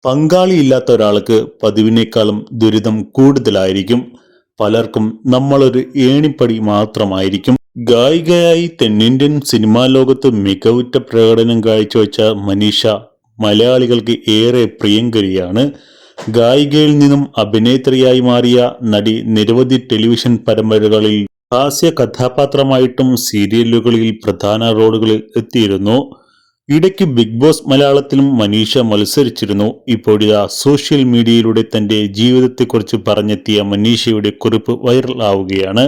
പങ്കാളിയില്ലാത്ത ഒരാൾക്ക് പതിവിനേക്കാളും ദുരിതം കൂടുതലായിരിക്കും. പലർക്കും നമ്മളൊരു ഏണിപ്പടി മാത്രമായിരിക്കും. ഗായികയായി തെന്നിന്ത്യൻ സിനിമാ ലോകത്ത് മികവുറ്റ പ്രകടനം കാഴ്ചവെച്ച മനീഷ മലയാളികൾക്ക് ഏറെ പ്രിയങ്കരിയാണ്. ഗായികയിൽ നിന്നും അഭിനേത്രിയായി മാറിയ നടി നിരവധി ടെലിവിഷൻ പരമ്പരകളിൽ ഹാസ്യ കഥാപാത്രമായിട്ടും സീരിയലുകളിൽ പ്രധാന റോളുകളിൽ എത്തിയിരുന്നു. ഇടയ്ക്ക് ബിഗ് ബോസ് മലയാളത്തിലും മനീഷ മത്സരിച്ചിരുന്നു. ഇപ്പോഴിതാ സോഷ്യൽ മീഡിയയിലൂടെ തന്റെ ജീവിതത്തെക്കുറിച്ച് പറഞ്ഞെത്തിയ മനീഷയുടെ കുറിപ്പ് വൈറൽ ആവുകയാണ്.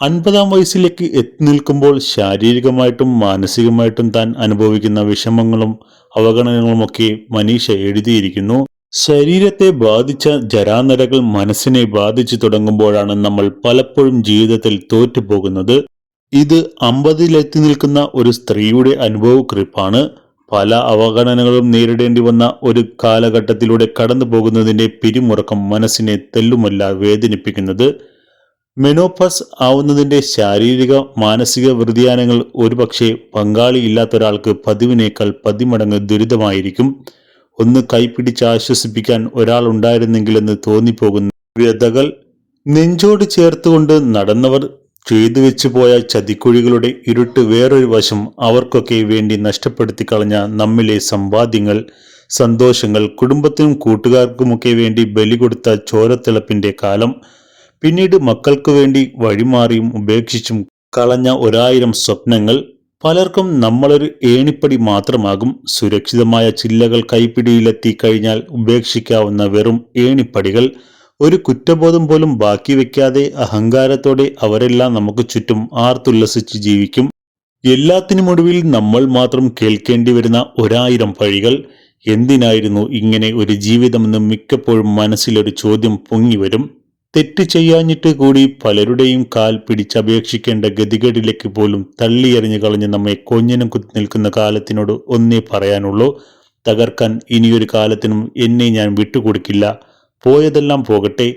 50-ാം വയസ്സിലേക്ക് എത്തി നിൽക്കുമ്പോൾ ശാരീരികമായിട്ടും മാനസികമായിട്ടും താൻ അനുഭവിക്കുന്ന വിഷമങ്ങളും അവഗണനകളുമൊക്കെ മനീഷ എഴുതിയിരിക്കുന്നു. ശരീരത്തെ ബാധിച്ച ജരാനരകൾ മനസ്സിനെ ബാധിച്ചു തുടങ്ങുമ്പോഴാണ് നമ്മൾ പലപ്പോഴും ജീവിതത്തിൽ തോറ്റുപോകുന്നത്. ഇത് 50-ലെത്തി നിൽക്കുന്ന ഒരു സ്ത്രീയുടെ അനുഭവക്കുറിപ്പാണ്. പല അവഗണനകളും നേരിടേണ്ടി വന്ന ഒരു കാലഘട്ടത്തിലൂടെ കടന്നു പോകുന്നതിന്റെ പിരിമുറുക്കം മനസ്സിനെ തെല്ലുമല്ല വേദനിപ്പിക്കുന്നത്. മെനോപോസ് ആവുന്നതിന്റെ ശാരീരിക മാനസിക വ്യതിയാനങ്ങൾ ഒരുപക്ഷെ പങ്കാളി ഇല്ലാത്തൊരാൾക്ക് പതിവിനേക്കാൾ 10 മടങ്ങ് ദുരിതമായിരിക്കും. ഒന്ന് കൈപിടിച്ച് ആശ്വസിപ്പിക്കാൻ ഒരാളുണ്ടായിരുന്നെങ്കിലെന്ന് തോന്നിപ്പോകുന്ന വ്യതകൾ നെഞ്ചോട് ചേർത്തുകൊണ്ട് നടന്നവർ ചെയ്തു വെച്ചു പോയ ചതിക്കുഴികളുടെ ഇരുട്ട് വേറൊരു വശം അവർക്കൊക്കെ വേണ്ടി നഷ്ടപ്പെടുത്തി കളഞ്ഞ നമ്മിലെ സമ്പാദ്യങ്ങൾ, സന്തോഷങ്ങൾ, കുടുംബത്തിനും കൂട്ടുകാർക്കുമൊക്കെ വേണ്ടി ബലി കൊടുത്ത ചോരത്തിളപ്പിന്റെ കാലം, പിന്നീട് മക്കൾക്കു വേണ്ടി വഴിമാറിയും ഉപേക്ഷിച്ചും കളഞ്ഞ 1000 സ്വപ്നങ്ങൾ. പലർക്കും നമ്മളൊരു ഏണിപ്പടി മാത്രമാകും. സുരക്ഷിതമായ ചില്ലകൾ കൈപ്പിടിയിലെത്തി കഴിഞ്ഞാൽ ഉപേക്ഷിക്കാവുന്ന വെറും ഏണിപ്പടികൾ. ഒരു കുറ്റബോധം പോലും ബാക്കി വെക്കാതെ അഹങ്കാരത്തോടെ അവരെല്ലാം നമുക്ക് ചുറ്റും ആർത്തുല്ലസിച്ച് ജീവിക്കും. എല്ലാത്തിനുമൊടുവിൽ നമ്മൾ മാത്രം കേൾക്കേണ്ടി വരുന്ന 1000 പഴികൾ. എന്തിനായിരുന്നു ഇങ്ങനെ ഒരു ജീവിതമെന്ന് മിക്കപ്പോഴും മനസ്സിലൊരു ചോദ്യം പൊങ്ങിവരും. തെറ്റ് ചെയ്യാഞ്ഞിട്ട് കൂടി പലരുടെയും കാൽ പിടിച്ചപേക്ഷിക്കേണ്ട ഗതികേടിലേക്ക് പോലും തള്ളിയെറിഞ്ഞു കളഞ്ഞ് നമ്മെ കൊഞ്ഞനം കുത്തി നിൽക്കുന്ന കാലത്തിനോട് ഒന്നേ പറയാനുള്ളൂ: തകർക്കാൻ ഇനിയൊരു കാലത്തിനും എന്നെ ഞാൻ വിട്ടുകൊടുക്കില്ല. പോയതെല്ലാം പോകട്ടെ.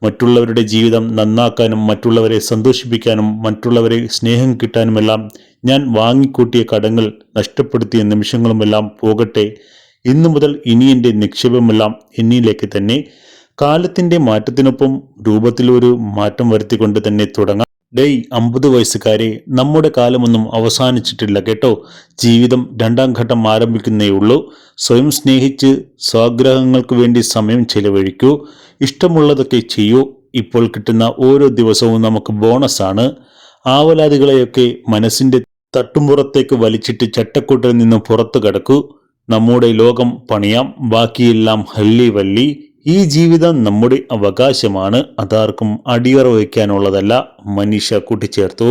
മറ്റുള്ളവരുടെ ജീവിതം നന്നാക്കാനും മറ്റുള്ളവരെ സന്തോഷിപ്പിക്കാനും മറ്റുള്ളവരെ സ്നേഹം കിട്ടാനുമെല്ലാം ഞാൻ വാങ്ങിക്കൂട്ടിയ കടങ്ങൾ, നഷ്ടപ്പെടുത്തിയ നിമിഷങ്ങളുമെല്ലാം പോകട്ടെ. ഇന്നു മുതൽ ഇനി എൻ്റെ നിക്ഷേപമെല്ലാം എന്നിലേക്ക് തന്നെ. കാലത്തിന്റെ മാറ്റത്തിനൊപ്പം രൂപത്തിലൊരു മാറ്റം വരുത്തിക്കൊണ്ട് തന്നെ തുടങ്ങാം. 50 വയസ്സുകാരെ, നമ്മുടെ കാലമൊന്നും അവസാനിച്ചിട്ടില്ല കേട്ടോ. ജീവിതം 2ാം ഘട്ടം ആരംഭിക്കുന്നേ ഉള്ളൂ. സ്വയം സ്നേഹിച്ച് സ്വാഗ്രഹങ്ങൾക്ക് വേണ്ടി സമയം ചെലവഴിക്കൂ. ഇഷ്ടമുള്ളതൊക്കെ ചെയ്യൂ. ഇപ്പോൾ കിട്ടുന്ന ഓരോ ദിവസവും നമുക്ക് ബോണസാണ്. ആവലാതികളെയൊക്കെ മനസ്സിന്റെ തട്ടുമ്പുറത്തേക്ക് വലിച്ചിട്ട് ചട്ടക്കൂട്ടിൽ നിന്ന് പുറത്തു കടക്കൂ. നമ്മുടെ ലോകം പണിയാം. ബാക്കിയെല്ലാം ഹല്ലി വല്ലി. ഈ ജീവിതം നമ്മുടെ അവകാശമാണ്. അതാർക്കും അടിയറ വയ്ക്കാനുള്ളതല്ല. മനീഷ കൂട്ടിച്ചേർത്തു.